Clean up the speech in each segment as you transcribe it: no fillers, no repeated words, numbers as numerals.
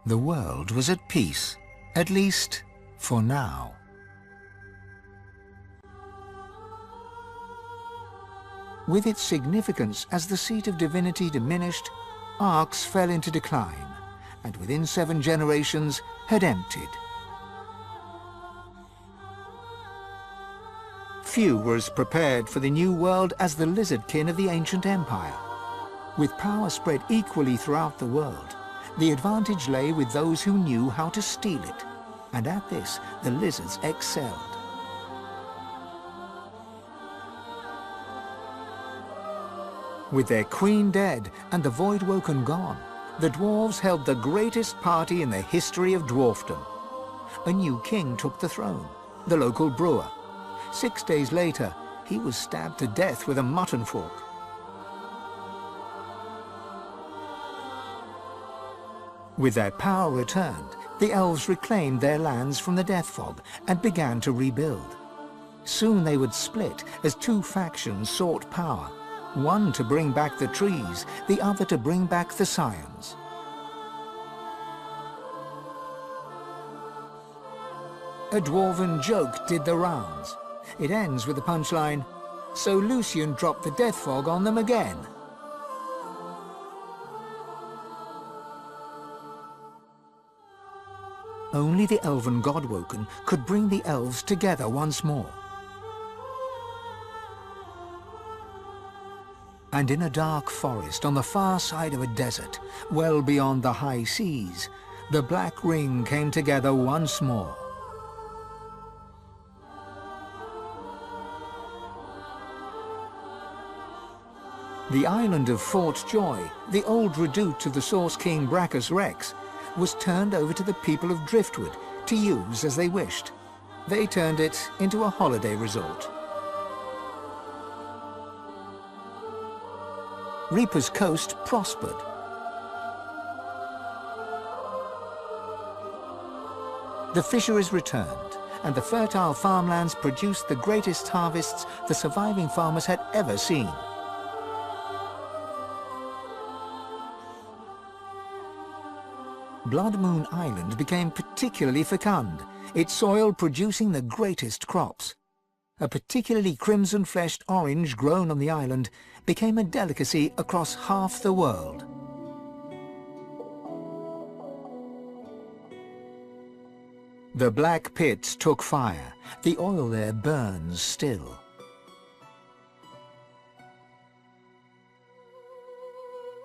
The world was at peace, at least for now. With its significance as the seat of divinity diminished, Arx fell into decline, and within 7 generations had emptied. Few were as prepared for the new world as the lizardkin of the ancient empire. With power spread equally throughout the world, the advantage lay with those who knew how to steal it, and at this the lizards excelled. With their queen dead and the Voidwoken gone, the dwarves held the greatest party in the history of dwarfdom. A new king took the throne, the local brewer. 6 days later, he was stabbed to death with a mutton fork. With their power returned, the elves reclaimed their lands from the death fog and began to rebuild. Soon they would split as 2 factions sought power, one to bring back the trees, the other to bring back the scions. A dwarven joke did the rounds. It ends with the punchline, "So Lucian dropped the death fog on them again." Only the elven Godwoken could bring the elves together once more. And in a dark forest on the far side of a desert, well beyond the high seas, the Black Ring came together once more. The island of Fort Joy, the old redoubt of the Source King Brachus Rex, was turned over to the people of Driftwood to use as they wished. They turned it into a holiday resort. Reaper's Coast prospered. The fisheries returned, and the fertile farmlands produced the greatest harvests the surviving farmers had ever seen. Blood Moon Island became particularly fecund, its soil producing the greatest crops. A particularly crimson-fleshed orange grown on the island became a delicacy across half the world. The black pits took fire. The oil there burns still.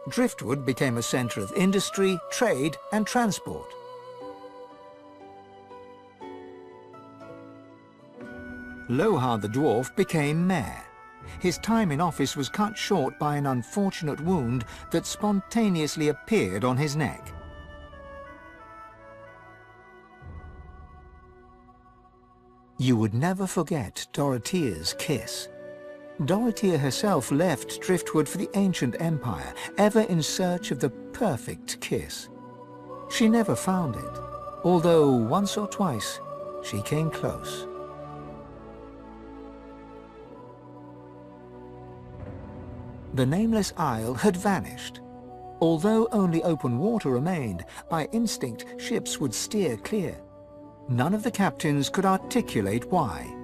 Driftwood became a centre of industry, trade and transport. Lohar the dwarf became mayor. His time in office was cut short by an unfortunate wound that spontaneously appeared on his neck. You would never forget Dorothea's kiss. Dorothea herself left Driftwood for the ancient empire, ever in search of the perfect kiss. She never found it, although once or twice she came close. The nameless isle had vanished. Although only open water remained, by instinct ships would steer clear. None of the captains could articulate why.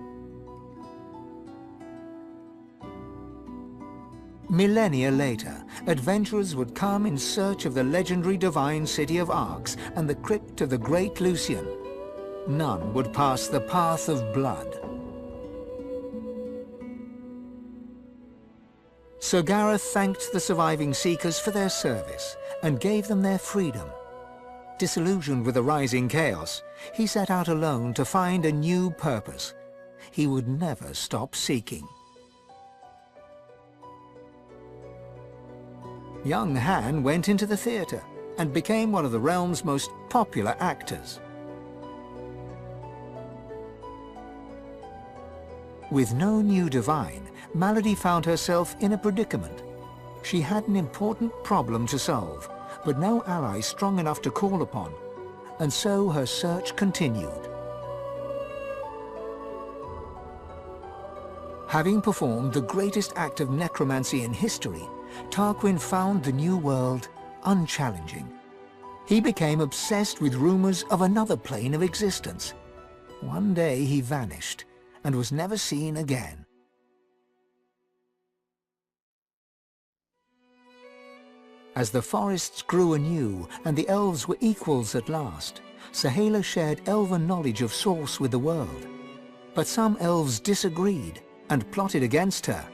Millennia later, adventurers would come in search of the legendary divine city of Arx and the crypt of the great Lucian. None would pass the path of blood. Sir Gareth thanked the surviving Seekers for their service and gave them their freedom. Disillusioned with the rising chaos, he set out alone to find a new purpose. He would never stop seeking. Young Han went into the theatre and became one of the realm's most popular actors. With no new divine, Malady found herself in a predicament. She had an important problem to solve, but no ally strong enough to call upon, and so her search continued. Having performed the greatest act of necromancy in history, Tarquin found the new world unchallenging. He became obsessed with rumors of another plane of existence. One day he vanished and was never seen again. As the forests grew anew and the elves were equals at last, Sahala shared elven knowledge of source with the world. But some elves disagreed and plotted against her.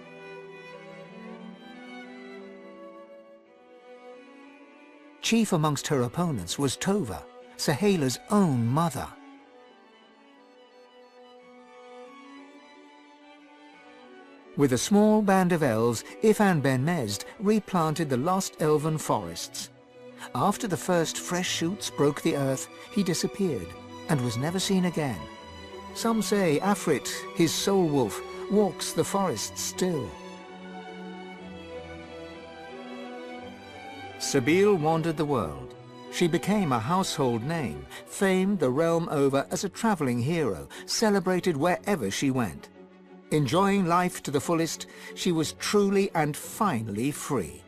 Chief amongst her opponents was Tova, Sahala's own mother. With a small band of elves, Ifan ben Mezd replanted the lost elven forests. After the first fresh shoots broke the earth, he disappeared and was never seen again. Some say Afrit, his soul wolf, walks the forests still. Sabine wandered the world. She became a household name, famed the realm over as a traveling hero, celebrated wherever she went. Enjoying life to the fullest, she was truly and finally free.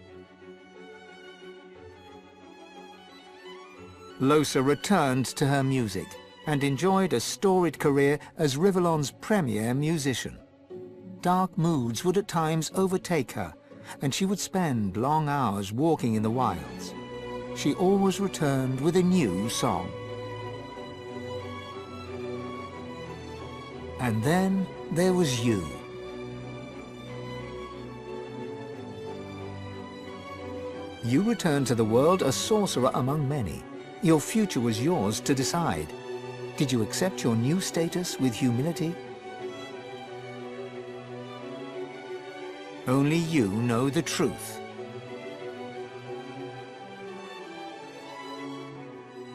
Lohse returned to her music and enjoyed a storied career as Rivellon's premier musician. Dark moods would at times overtake her, and she would spend long hours walking in the wilds. She always returned with a new song. And then there was you. You returned to the world a sorcerer among many. Your future was yours to decide. Did you accept your new status with humility? Only you know the truth.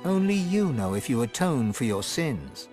Only you know if you atone for your sins.